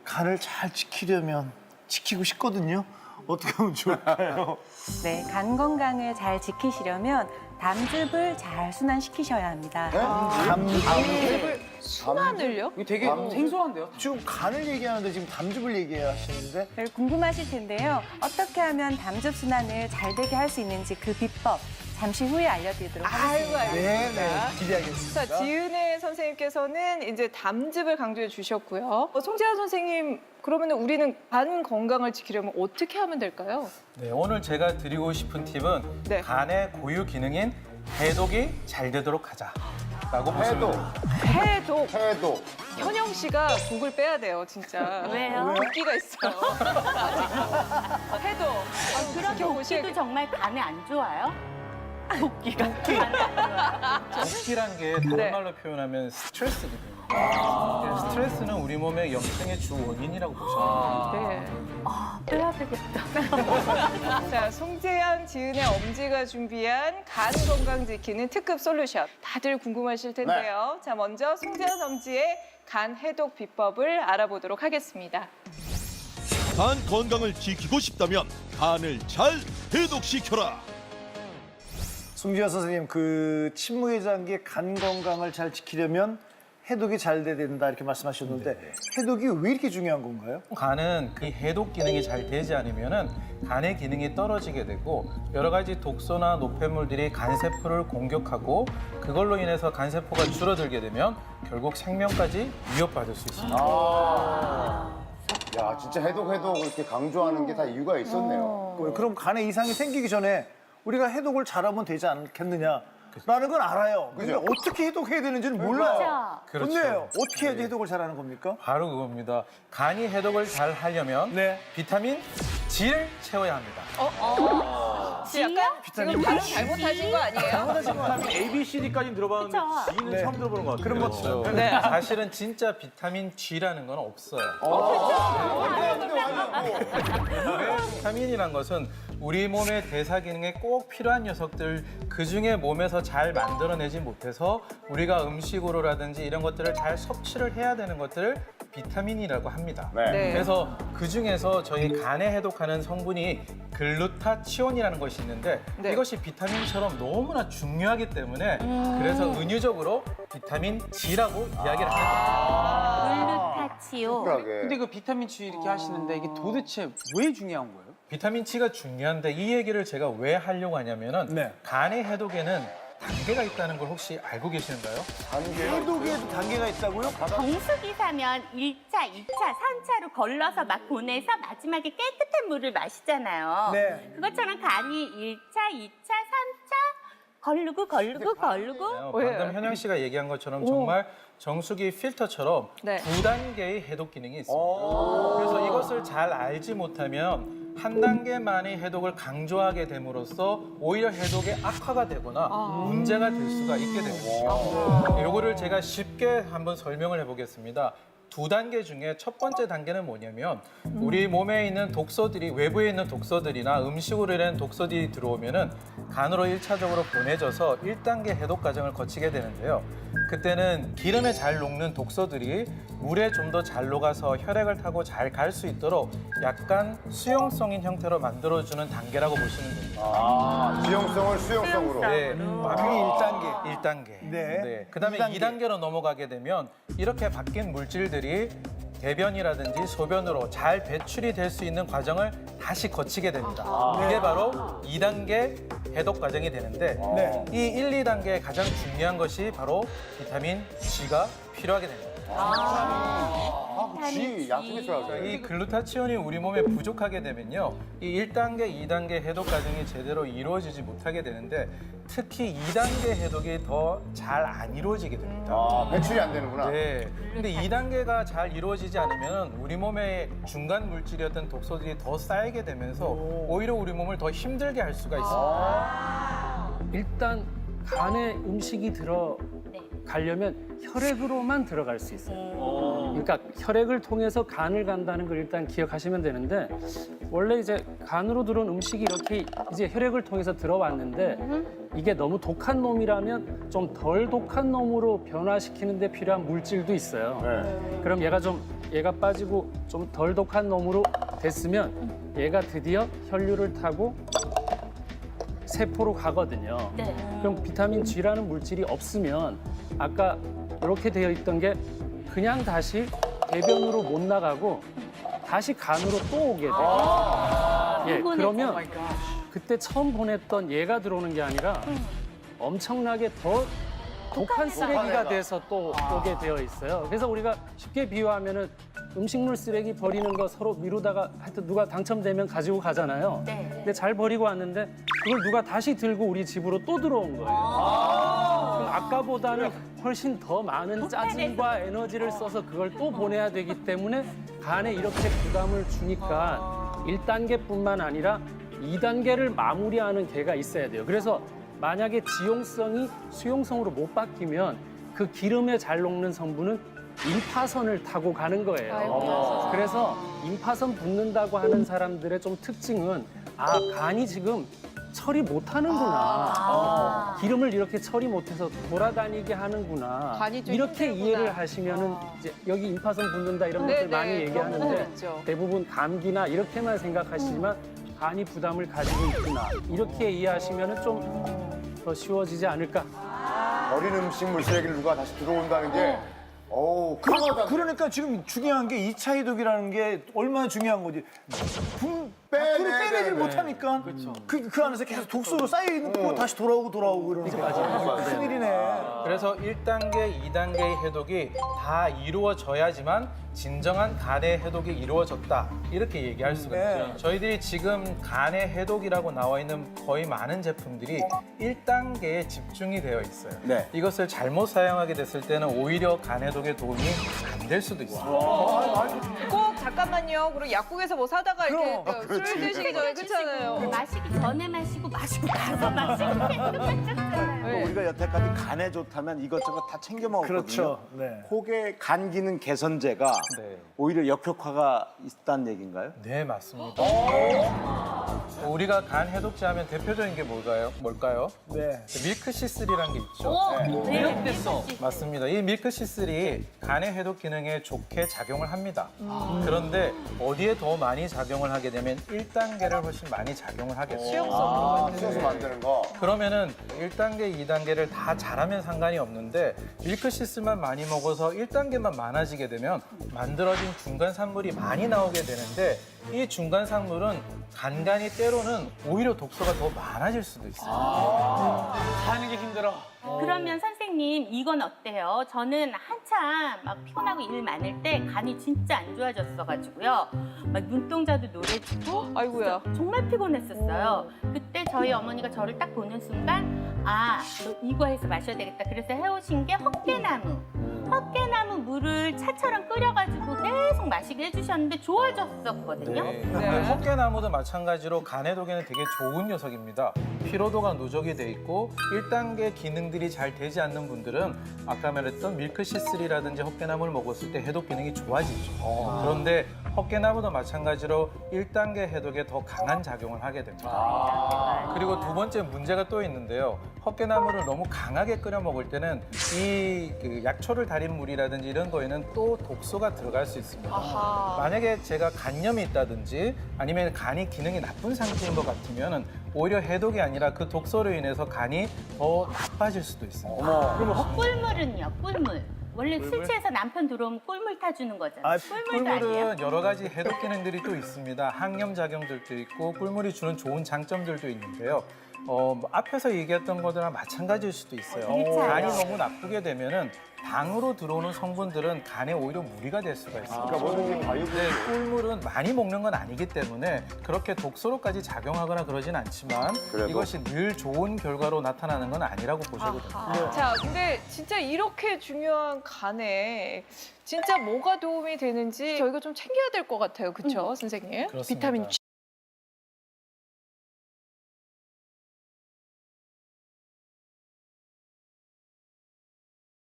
간을 잘 지키고 싶거든요. 어떻게 하면 좋을까요? 네, 간 건강을 잘 지키시려면 담즙을 잘 순환시키셔야 합니다. 순환을요? 이거 되게 생소한데요? 지금 간을 얘기하는데 지금 담즙을 얘기하시는데 궁금하실 텐데요. 어떻게 하면 담즙 순환을 잘 되게 할 수 있는지 그 비법 잠시 후에 알려드리도록 아이고, 하겠습니다. 알겠습니다. 네, 기대하겠습니다. 자, 지은혜 선생님께서는 이제 담즙을 강조해 주셨고요. 송재환 선생님, 그러면 우리는 간 건강을 지키려면 어떻게 하면 될까요? 네, 오늘 제가 드리고 싶은 팁은 네. 간의 고유 기능인 해독이 잘 되도록 하자라고 보시면 됩니다. 해독. 해도. 현영 씨가 독을 빼야 돼요, 진짜. 왜요? 독기가 있어요. 해독. 그럼 지켜보실 도끼도 정말 간에 안 좋아요? 도끼가 간에 안 좋아요. 독기란 게 다른 네. 말로 표현하면 스트레스거든요. 스트레스는 우리 몸의 염증의 주 원인이라고 보시면 됩니다. 네. 빼야 되겠다. 자, 송재현, 지은의 엄지가 준비한 간 건강 지키는 특급 솔루션. 다들 궁금하실 텐데요. 자, 먼저 송재현 엄지의 간 해독 비법을 알아보도록 하겠습니다. 간 건강을 지키고 싶다면 간을 잘 해독시켜라. 송지현 선생님, 그 침무회장기의 간 건강을 잘 지키려면 해독이 잘 돼야 된다 이렇게 말씀하셨는데 해독이 왜 이렇게 중요한 건가요? 간은 그 해독 기능이 잘 되지 않으면은 간의 기능이 떨어지게 되고 여러 가지 독소나 노폐물들이 간세포를 공격하고 그걸로 인해서 간세포가 줄어들게 되면 결국 생명까지 위협받을 수 있습니다. 야, 진짜 해독 이렇게 강조하는 게 다 이유가 있었네요. 그럼 간에 이상이 생기기 전에 우리가 해독을 잘하면 되지 않겠느냐? 라는 건 알아요. 근데 그죠? 어떻게 해독해야 되는지는 몰라요. 그렇죠. 근데요, 어떻게 해야 네. 해독을 잘하는 겁니까? 바로 그겁니다. 간이 해독을 잘 하려면 네. 비타민 G를 채워야 합니다. 약간 지금 발음 잘못하신 거 아니에요? A, B, C, D까지는 들어봤는데 그쵸. G는 네. 처음 들어보는 것 같아요. 그런 것처럼. 네. 사실은 진짜 비타민 G라는 건 없어요. 비타민이란 것은 우리 몸의 대사 기능에 꼭 필요한 녀석들 그중에 몸에서 잘 만들어내지 못해서 우리가 음식으로라든지 이런 것들을 잘 섭취를 해야 되는 것들을 비타민이라고 합니다. 네. 네. 그래서 그중에서 저희 간에 해독하는 성분이 글루타치온이라는 것이 있는데 네. 이것이 비타민처럼 너무나 중요하기 때문에 그래서 은유적으로 비타민 G라고 이야기를 합니다. 글루타치오. 근데 그 비타민 C 이렇게 하시는데 이게 도대체 왜 중요한 거예요? 비타민 G가 중요한데 이 얘기를 제가 왜 하려고 하냐면은 네. 간의 해독에는 단계가 있다는 걸 혹시 알고 계시는가요? 해독에도 단계가 있다고요? 정수기 사면 1차, 2차, 3차로 걸러서 막 보내서 마지막에 깨끗한 물을 마시잖아요. 네. 그것처럼 간이 1차, 2차, 3차 걸르고 왜? 방금 현영 씨가 얘기한 것처럼 정말 정수기 필터처럼 네. 2단계의 해독 기능이 있습니다. 그래서 이것을 잘 알지 못하면 한 단계만의 해독을 강조하게 됨으로써 오히려 해독의 악화가 되거나 문제가 될 수가 있게 됩니다. 요거를 제가 쉽게 한번 설명을 해보겠습니다. 2단계 중에 첫 번째 단계는 뭐냐면 우리 몸에 있는 독소들이 외부에 있는 독소들이나 음식으로 인한 독소들이 들어오면은 간으로 1차적으로 보내져서 1단계 해독 과정을 거치게 되는데요. 그때는 기름에 잘 녹는 독소들이 물에 좀 더 잘 녹아서 혈액을 타고 잘 갈 수 있도록 약간 수용성인 형태로 만들어주는 단계라고 보시면 됩니다. 지용성을 수용성으로. 네, 그게 1단계. 1단계. 네. 그다음에 2단계. 2단계로 넘어가게 되면 이렇게 바뀐 물질들이 대변이라든지 소변으로 잘 배출이 될 수 있는 과정을 다시 거치게 됩니다. 이게 바로 2단계 해독 과정이 되는데 네. 이 1, 2단계의 가장 중요한 것이 바로 비타민 G가 필요하게 됩니다. G, 약속이 좋아요. 이 글루타치온이 우리 몸에 부족하게 되면요. 이 1단계, 2단계 해독 과정이 제대로 이루어지지 못하게 되는데 특히 2단계 해독이 더 잘 안 이루어지게 됩니다. 배출이 안 되는구나. 네. 근데 2단계가 잘 이루어지지 않으면 우리 몸의 중간 물질이었던 독소들이 더 쌓이게 되면서 오히려 우리 몸을 더 힘들게 할 수가 있습니다. 일단 간에 음식이 들어가려면 혈액으로만 들어갈 수 있어요. 그러니까 혈액을 통해서 간을 간다는 걸 일단 기억하시면 되는데 원래 이제 간으로 들어온 음식이 이렇게 이제 혈액을 통해서 들어왔는데 이게 너무 독한 놈이라면 좀 덜 독한 놈으로 변화시키는 데 필요한 물질도 있어요. 그럼 얘가 좀 얘가 빠지고 좀 덜 독한 놈으로 됐으면 얘가 드디어 혈류를 타고 세포로 가거든요. 네. 그럼 비타민 G라는 물질이 없으면 아까 이렇게 되어 있던 게 그냥 다시 배변으로 못 나가고 다시 간으로 또 오게 돼요. 예, 그러면 그때 처음 보냈던 얘가 들어오는 게 아니라 엄청나게 더 독한 쓰레기가 돼서 또 오게 되어 있어요. 그래서 우리가 쉽게 비유하면은 음식물 쓰레기 버리는 거 서로 미루다가 하여튼 누가 당첨되면 가지고 가잖아요. 네. 근데 잘 버리고 왔는데 그걸 누가 다시 들고 우리 집으로 또 들어온 거예요. 그럼 아까보다는 훨씬 더 많은 짜증과 에너지를 써서 그걸 또 보내야 되기 때문에 간에 이렇게 부담을 주니까 1단계뿐만 아니라 2단계를 마무리하는 개가 있어야 돼요. 그래서 만약에 지용성이 수용성으로 못 바뀌면 그 기름에 잘 녹는 성분은 임파선을 타고 가는 거예요. 그래서 임파선 붙는다고 하는 사람들의 좀 특징은 간이 지금 처리 못하는구나. 기름을 이렇게 처리 못해서 돌아다니게 하는구나. 간이 좀 이렇게 힘들구나. 이해를 하시면은 이제 여기 임파선 붙는다 이런 네, 것들 네, 많이 그런 얘기하는데 부분 있죠. 대부분 감기나 이렇게만 생각하시지만 간이 부담을 가지고 있구나. 이렇게 이해하시면은 좀 더 쉬워지지 않을까. 버린 음식물 쓰레기를 누가 다시 들어온다는 게 어우 강하다. 그러니까 지금 중요한 게 2차 해독이라는 게 얼마나 중요한 거지. 밖으로 빼내질 못하니까 그 안에서 계속 독소로 쌓여있는 거 다시 돌아오고 이러는 거. 큰일이네. 그래서 1단계, 2단계의 해독이 다 이루어져야지만 진정한 간의 해독이 이루어졌다. 이렇게 얘기할 수가 있죠. 저희들이 지금 간의 해독이라고 나와 있는 거의 많은 제품들이 1단계에 집중이 되어 있어요. 네. 이것을 잘못 사용하게 됐을 때는 오히려 간 해독에 도움이 안 될 수도 있어요. 꼭 잠깐만요. 그리고 약국에서 뭐 사다가 이렇게 술 드시기 전에 그렇잖아요. 마시기 전에 마시고 나서 마시고 똑같잖아요. 네. 우리가 여태까지 간에 좋다면 이것저것 다 챙겨 먹었거든요. 그렇죠. 네. 혹의 간 기능 개선제가 네. 오히려 역효과가 있다는 얘기인가요? 네, 맞습니다. 우리가 간 해독제 하면 대표적인 게 뭘까요? 네. 밀크시슬이라는 게 있죠. 네. 맞습니다. 이 밀크시슬이 간의 해독 기능에 좋게 작용을 합니다. 그런데 어디에 더 많이 작용을 하게 되면 1단계를 훨씬 많이 작용을 하게 돼요. 씻어서 만드는 거. 그러면은 1단계, 2단계를 다 잘하면 상관이 없는데 밀크시슬만 많이 먹어서 1단계만 많아지게 되면 만들어진 중간 산물이 많이 나오게 되는데 이 중간 산물은 간간이 때로는 오히려 독소가 더 많아질 수도 있어요. 사는 게 힘들어. 그러면 선생님 이건 어때요? 저는 한참 막 피곤하고 일 많을 때 간이 진짜 안 좋아졌어가지고요. 막 눈동자도 노래지고 아이고야. 정말 피곤했었어요. 그때 저희 어머니가 저를 딱 보는 순간 너 이거 해서 마셔야 되겠다. 그래서 해오신 게 헛개나무. 헛개나무 물을 차처럼 끓여가지고 계속 마시게 해주셨는데 좋아졌었거든요. 네. 헛개나무도 마찬가지로 간 해독에는 되게 좋은 녀석입니다. 피로도가 누적이 돼 있고 1단계 기능들이 잘 되지 않는 분들은 아까 말했던 밀크시슬이라든지 헛개나무를 먹었을 때 해독 기능이 좋아지죠. 그런데 헛개나무도 마찬가지로 1단계 해독에 더 강한 작용을 하게 됩니다. 그리고 두 번째 문제가 또 있는데요. 헛개나무를 너무 강하게 끓여 먹을 때는 이 약초를 달인 물이라든지 이런 거에는 또 독소가 들어갈 수 있습니다. 만약에 제가 간염이 있다든지 아니면 간이 기능이 나쁜 상태인 것 같으면 오히려 해독이 아니라 그 독소로 인해서 간이 더 나빠질 수도 있습니다. 그러면 꿀물은요? 꿀물. 원래 술 취해서 남편 들어오면 꿀물 타주는 거잖아요. 꿀물도 아니에요? 꿀물은 여러 가지 해독 기능들이 또 있습니다. 항염 작용들도 있고 꿀물이 주는 좋은 장점들도 있는데요. 앞에서 얘기했던 것들랑 마찬가지일 수도 있어요. 간이 너무 나쁘게 되면은 당으로 들어오는 성분들은 간에 오히려 무리가 될 수가 있습니다. 그러니까 뭐든지 과유. 네, 꿀물은 많이 먹는 건 아니기 때문에 그렇게 독소로까지 작용하거나 그러진 않지만 그래도. 이것이 늘 좋은 결과로 나타나는 건 아니라고 보셔도 됩니다. 자, 근데 진짜 이렇게 중요한 간에 진짜 뭐가 도움이 되는지 저희가 좀 챙겨야 될 것 같아요. 그렇죠, 선생님? 그렇습니다. 비타민